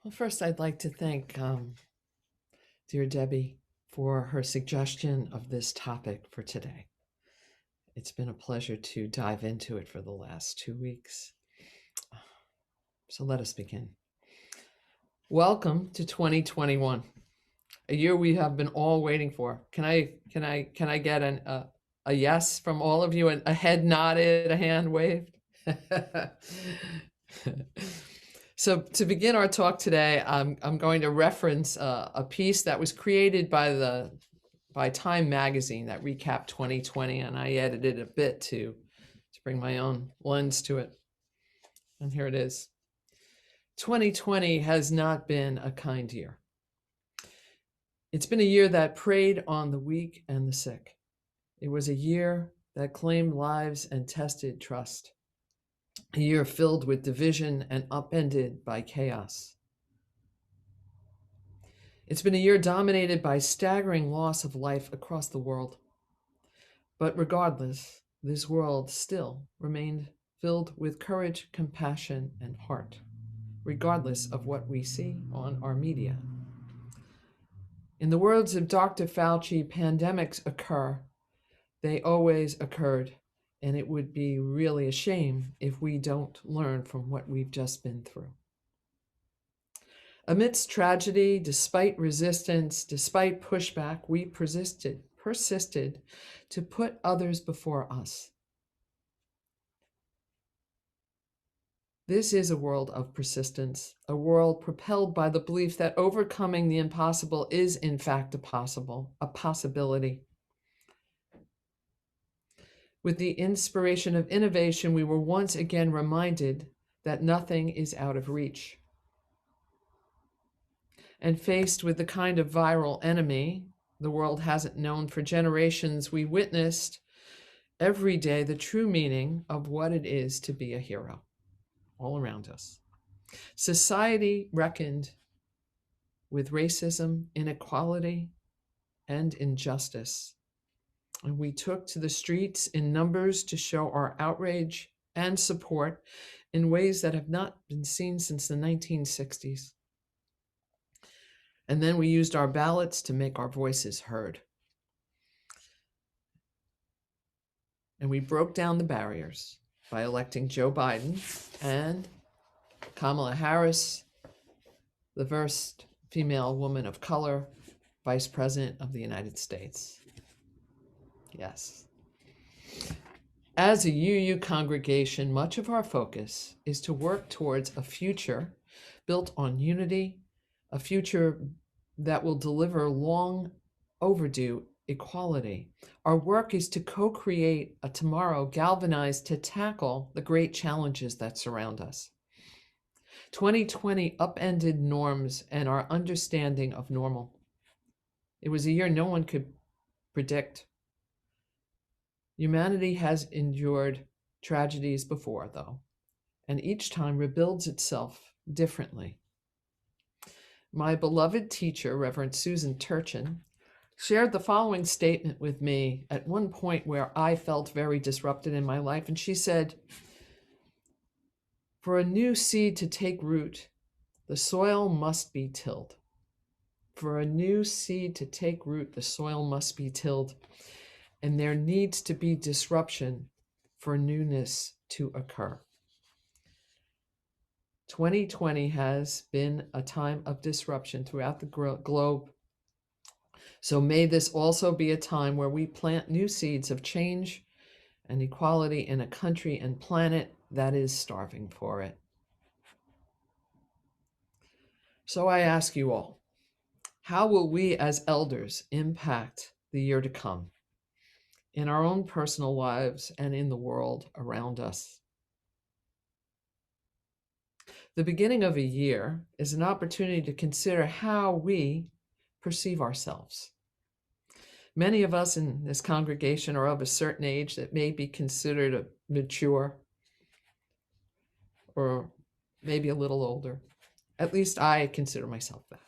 Well, first, I'd like to thank dear Debbie for her suggestion of this topic for today. It's been a pleasure to dive into it for the last 2 weeks. So let us begin. Welcome to 2021, a year we have been all waiting for. Can I get a yes from all of you? A head nodded, a hand waved. So to begin our talk today, I'm going to reference a piece that was created by Time Magazine that recapped 2020, and I edited a bit to bring my own lens to it. And here it is. 2020 has not been a kind year. It's been a year that preyed on the weak and the sick. It was a year that claimed lives and tested trust. A year filled with division and upended by chaos. It's been a year dominated by staggering loss of life across the world. But regardless, this world still remained filled with courage, compassion, and heart, regardless of what we see on our media. In the words of Dr. Fauci, pandemics occur. They always occurred, and it would be really a shame if we don't learn from what we've just been through. Amidst tragedy, despite resistance, despite pushback, we persisted to put others before us. This is a world of persistence, a world propelled by the belief that overcoming the impossible is in fact a possibility. With the inspiration of innovation, we were once again reminded that nothing is out of reach. And faced with the kind of viral enemy the world hasn't known for generations, we witnessed every day the true meaning of what it is to be a hero all around us. Society reckoned with racism, inequality, and injustice. And we took to the streets in numbers to show our outrage and support in ways that have not been seen since the 1960s. And then we used our ballots to make our voices heard. And we broke down the barriers by electing Joe Biden and Kamala Harris, the first female woman of color Vice President of the United States. Yes. As a UU congregation, much of our focus is to work towards a future built on unity, a future that will deliver long overdue equality. Our work is to co-create a tomorrow galvanized to tackle the great challenges that surround us. 2020 upended norms and our understanding of normal. It was a year no one could predict. Humanity has endured tragedies before, though, and each time rebuilds itself differently. My beloved teacher, Reverend Susan Turchin, shared the following statement with me at one point where I felt very disrupted in my life. And she said, "For a new seed to take root, the soil must be tilled. For a new seed to take root, the soil must be tilled. And there needs to be disruption for newness to occur." 2020 has been a time of disruption throughout the globe. So may this also be a time where we plant new seeds of change and equality in a country and planet that is starving for it. So I ask you all, how will we as elders impact the year to come in our own personal lives and in the world around us? The beginning of a year is an opportunity to consider how we perceive ourselves. Many of us in this congregation are of a certain age that may be considered mature or maybe a little older. At least I consider myself that.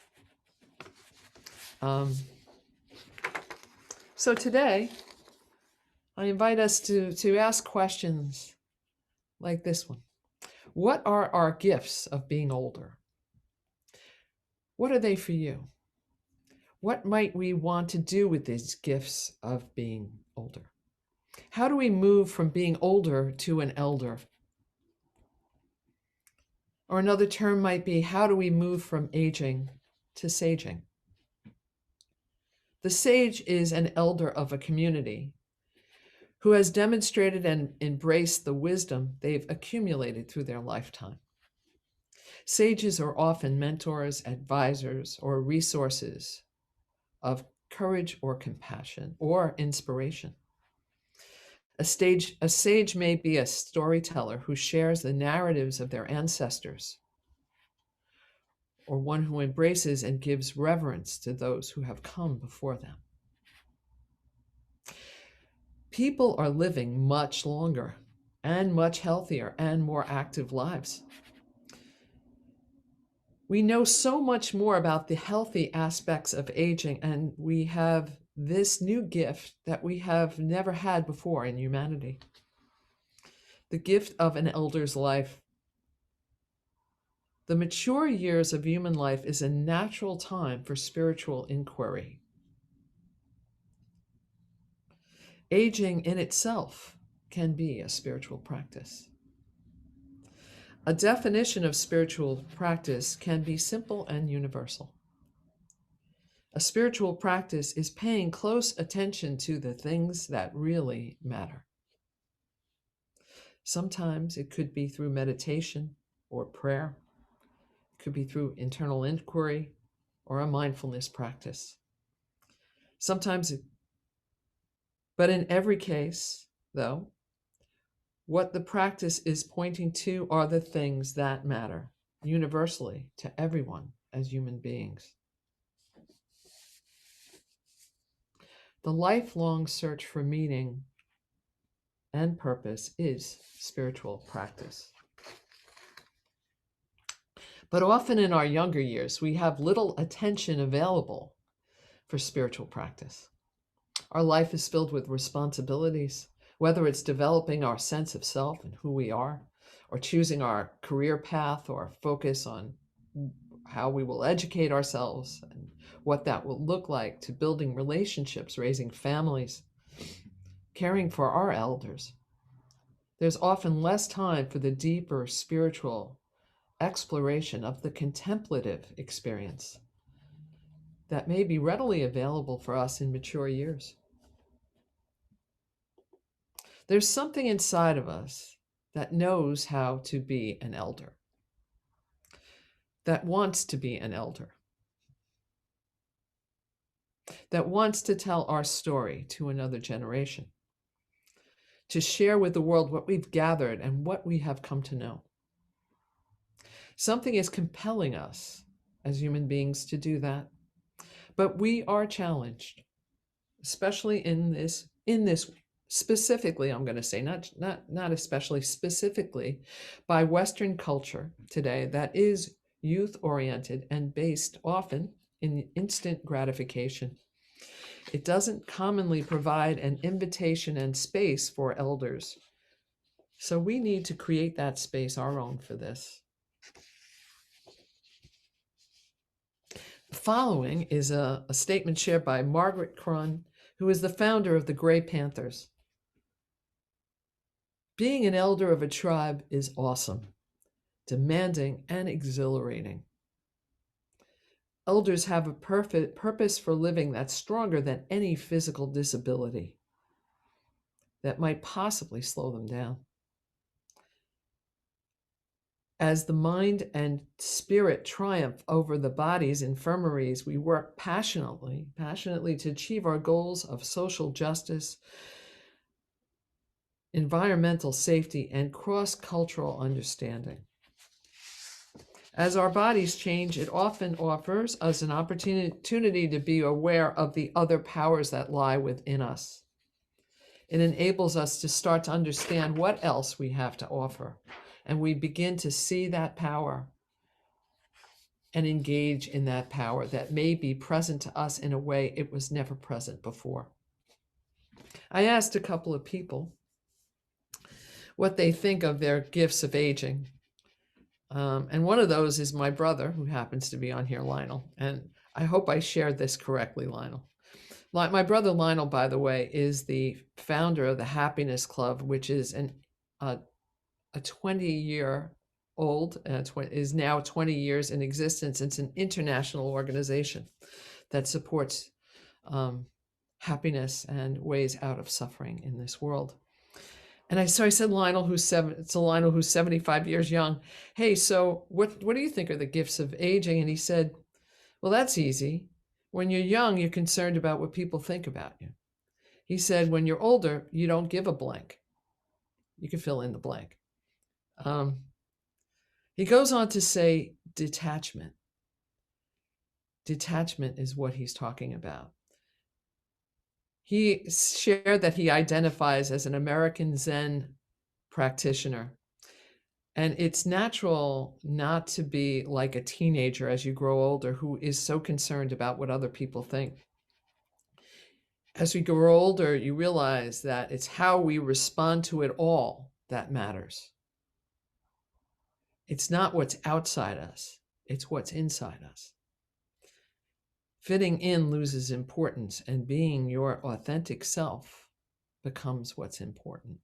So today, I invite us to ask questions like this one. What are our gifts of being older? What are they for you? What might we want to do with these gifts of being older? How do we move from being older to an elder? Or another term might be, how do we move from aging to saging? The sage is an elder of a community who has demonstrated and embraced the wisdom they've accumulated through their lifetime. Sages are often mentors, advisors, or resources of courage or compassion or inspiration. A sage may be a storyteller who shares the narratives of their ancestors, or one who embraces and gives reverence to those who have come before them. People are living much longer and much healthier and more active lives. We know so much more about the healthy aspects of aging, and we have this new gift that we have never had before in humanity. The gift of an elder's life. The mature years of human life is a natural time for spiritual inquiry. Aging in itself can be a spiritual practice. A definition of spiritual practice can be simple and universal. A spiritual practice is paying close attention to the things that really matter. Sometimes it could be through meditation or prayer. It could be through internal inquiry or a mindfulness practice. But in every case, though, what the practice is pointing to are the things that matter universally to everyone as human beings. The lifelong search for meaning and purpose is spiritual practice. But often in our younger years, we have little attention available for spiritual practice. Our life is filled with responsibilities, whether it's developing our sense of self and who we are, or choosing our career path, or focus on how we will educate ourselves and what that will look like, to building relationships, raising families, caring for our elders. There's often less time for the deeper spiritual exploration of the contemplative experience that may be readily available for us in mature years. There's something inside of us that knows how to be an elder, that wants to be an elder, that wants to tell our story to another generation, to share with the world what we've gathered and what we have come to know. Something is compelling us as human beings to do that, but we are challenged, especially in this specifically, I'm going to say, not especially, specifically, by Western culture today that is youth-oriented and based often in instant gratification. It doesn't commonly provide an invitation and space for elders. So we need to create that space, our own, for this. The following is a statement shared by Margaret Crun, who is the founder of the Grey Panthers. Being an elder of a tribe is awesome, demanding, and exhilarating. Elders have a perfect purpose for living that's stronger than any physical disability that might possibly slow them down. As the mind and spirit triumph over the body's infirmaries, we work passionately to achieve our goals of social justice, environmental safety, and cross-cultural understanding. As our bodies change, it often offers us an opportunity to be aware of the other powers that lie within us. It enables us to start to understand what else we have to offer, and we begin to see that power and engage in that power that may be present to us in a way it was never present before. I asked a couple of people what they think of their gifts of aging. And one of those is my brother, who happens to be on here, Lionel. And I hope I shared this correctly, Lionel. My brother Lionel, by the way, is the founder of the Happiness Club, which is a 20-year old, is now 20 years in existence. It's an international organization that supports happiness and ways out of suffering in this world. And so I said, Lionel, it's a Lionel who's 75 years young. Hey, so what do you think are the gifts of aging? And he said, well, that's easy. When you're young, you're concerned about what people think about you. He said, when you're older, you don't give a blank. You can fill in the blank. He goes on to say detachment. Detachment is what he's talking about. He shared that he identifies as an American Zen practitioner. And it's natural not to be like a teenager as you grow older who is so concerned about what other people think. As we grow older, you realize that it's how we respond to it all that matters. It's not what's outside us, it's what's inside us. Fitting in loses importance, and being your authentic self becomes what's important.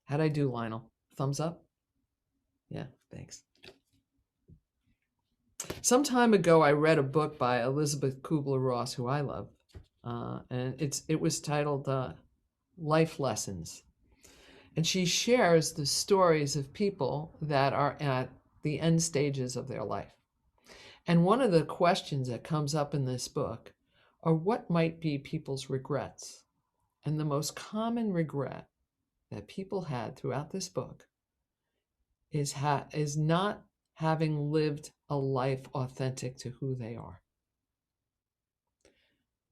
How'd I do, Lionel? Thumbs up? Yeah, thanks. Some time ago, I read a book by Elizabeth Kubler-Ross, who I love, and it was titled Life Lessons. And she shares the stories of people that are at the end stages of their life. And one of the questions that comes up in this book are what might be people's regrets. And the most common regret that people had throughout this book is not having lived a life authentic to who they are.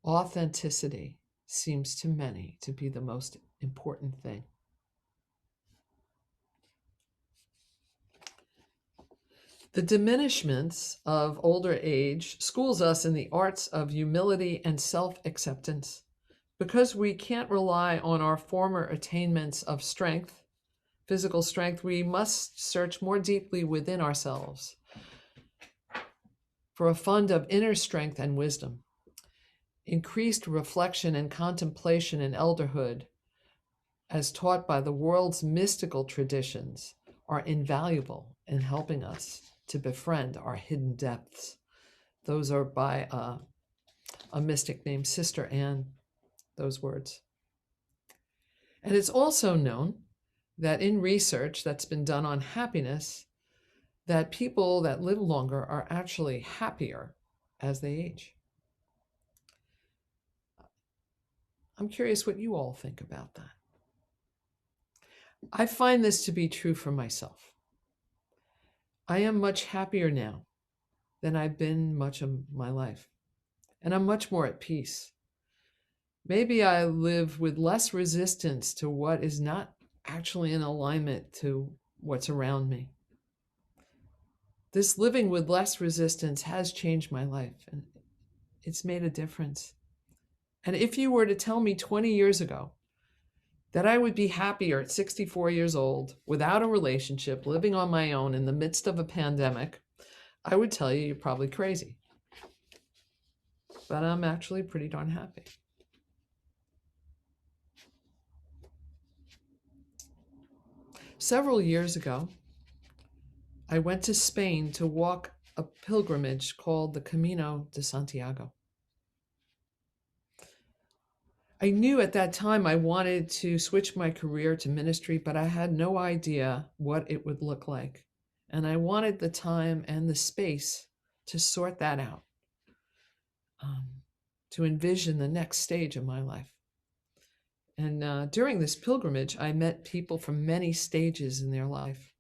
Authenticity seems to many to be the most important thing. The diminishments of older age schools us in the arts of humility and self-acceptance. Because we can't rely on our former attainments of strength, physical strength, we must search more deeply within ourselves for a fund of inner strength and wisdom. Increased reflection and contemplation in elderhood, as taught by the world's mystical traditions, are invaluable in helping us to befriend our hidden depths. Those are by a mystic named Sister Anne, those words. And it's also known that in research that's been done on happiness, that people that live longer are actually happier as they age. I'm curious what you all think about that. I find this to be true for myself. I am much happier now than I've been much of my life, and I'm much more at peace. Maybe I live with less resistance to what is not actually in alignment to what's around me. This living with less resistance has changed my life, and it's made a difference. And if you were to tell me 20 years ago that I would be happier at 64 years old, without a relationship, living on my own in the midst of a pandemic, I would tell you you're probably crazy. But I'm actually pretty darn happy. Several years ago, I went to Spain to walk a pilgrimage called the Camino de Santiago. I knew at that time I wanted to switch my career to ministry, but I had no idea what it would look like. And I wanted the time and the space to sort that out, to envision the next stage of my life. And during this pilgrimage, I met people from many stages in their life.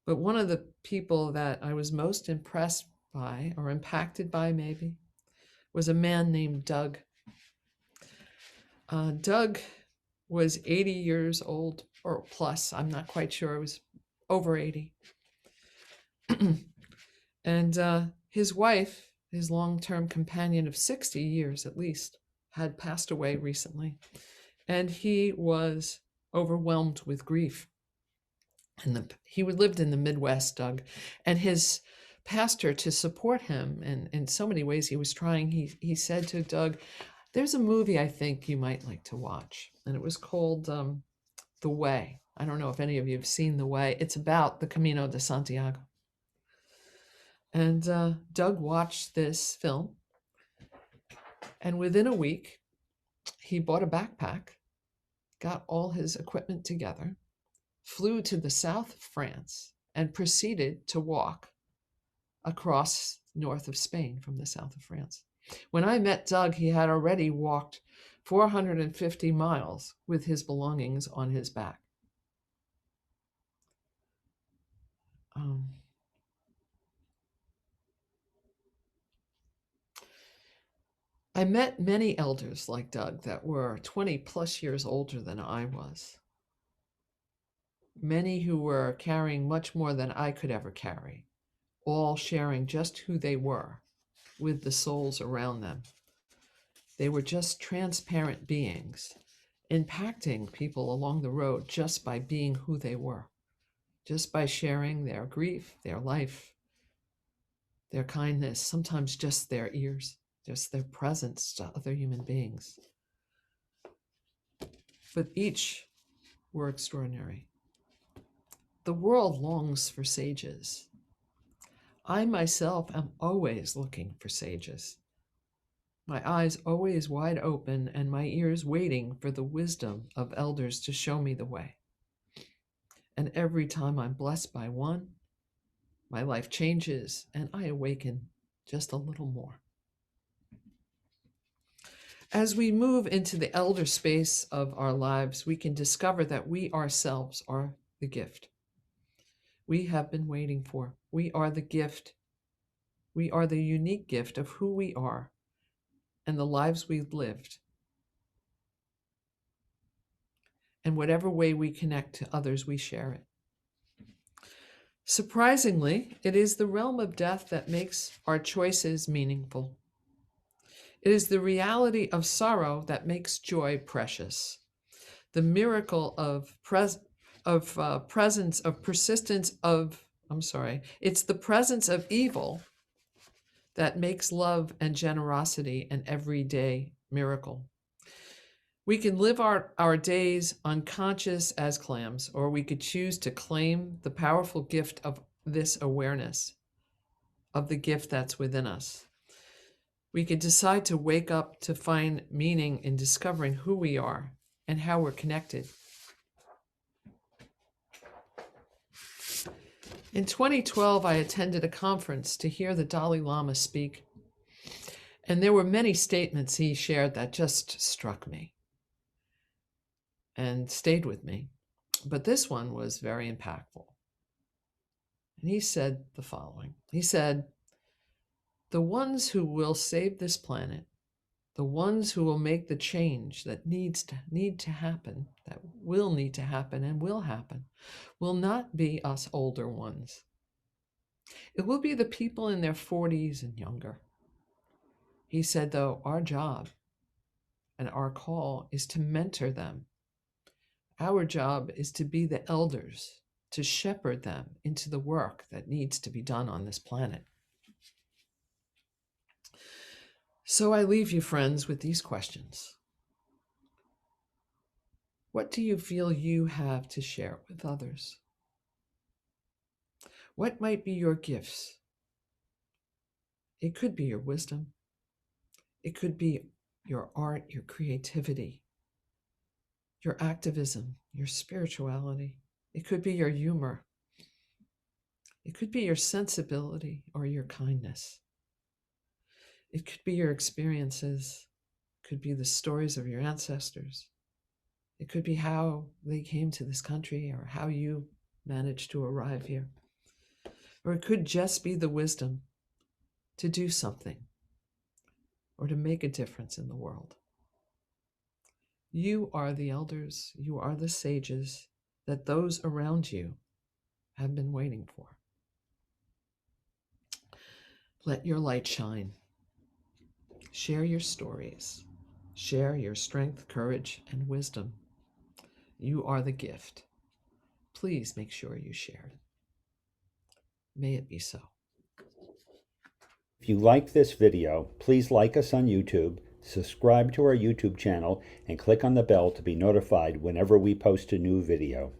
But one of the people that I was most impressed by, or impacted by maybe, was a man named Doug. Doug was 80 years old or plus. I'm not quite sure. It was over 80. And his wife, his long-term companion of 60 years at least, had passed away recently. And he was overwhelmed with grief. And he lived in the Midwest, Doug, and his pastor, to support him, and in so many ways he was trying, he said to Doug, there's a movie I think you might like to watch. And it was called The Way. I don't know if any of you have seen The Way. It's about the Camino de Santiago. And Doug watched this film, and within a week, he bought a backpack, got all his equipment together, flew to the south of France, and proceeded to walk across north of Spain from the south of France. When I met Doug, he had already walked 450 miles with his belongings on his back. I met many elders like Doug that were 20 plus years older than I was. Many who were carrying much more than I could ever carry, all sharing just who they were with the souls around them. They were just transparent beings, impacting people along the road just by being who they were, just by sharing their grief, their life, their kindness, sometimes just their ears, just their presence to other human beings. But each were extraordinary. The world longs for sages. I myself am always looking for sages. My eyes always wide open and my ears waiting for the wisdom of elders to show me the way. And every time I'm blessed by one, my life changes and I awaken just a little more. As we move into the elder space of our lives, we can discover that we ourselves are the gift we have been waiting for. We are the gift. We are the unique gift of who we are and the lives we've lived. And whatever way we connect to others, we share it. Surprisingly, it is the realm of death that makes our choices meaningful. It is the reality of sorrow that makes joy precious. The miracle of presence, of persistence of, it's the presence of evil that makes love and generosity an everyday miracle. We can live our days unconscious as clams, or we could choose to claim the powerful gift of this awareness, of the gift that's within us. We could decide to wake up to find meaning in discovering who we are and how we're connected. In 2012, I attended a conference to hear the Dalai Lama speak, and there were many statements he shared that just struck me and stayed with me. But this one was very impactful. And he said the following. He said, the ones who will save this planet, the ones who will make the change that need to happen, that will need to happen and will happen, will not be us older ones. It will be the people in their 40s and younger. He said, though, our job and our call is to mentor them. Our job is to be the elders, to shepherd them into the work that needs to be done on this planet. So I leave you, friends, with these questions. What do you feel you have to share with others? What might be your gifts? It could be your wisdom. It could be your art, your creativity, your activism, your spirituality. It could be your humor. It could be your sensibility or your kindness. It could be your experiences. It could be the stories of your ancestors. It could be how they came to this country or how you managed to arrive here. Or it could just be the wisdom to do something or to make a difference in the world. You are the elders, you are the sages that those around you have been waiting for. Let your light shine. Share your stories. Share your strength, courage, and wisdom. You are the gift. please make sure you share it. May it be so. If you like this video, please like us on YouTube, subscribe to our YouTube channel, and click on the bell to be notified whenever we post a new video.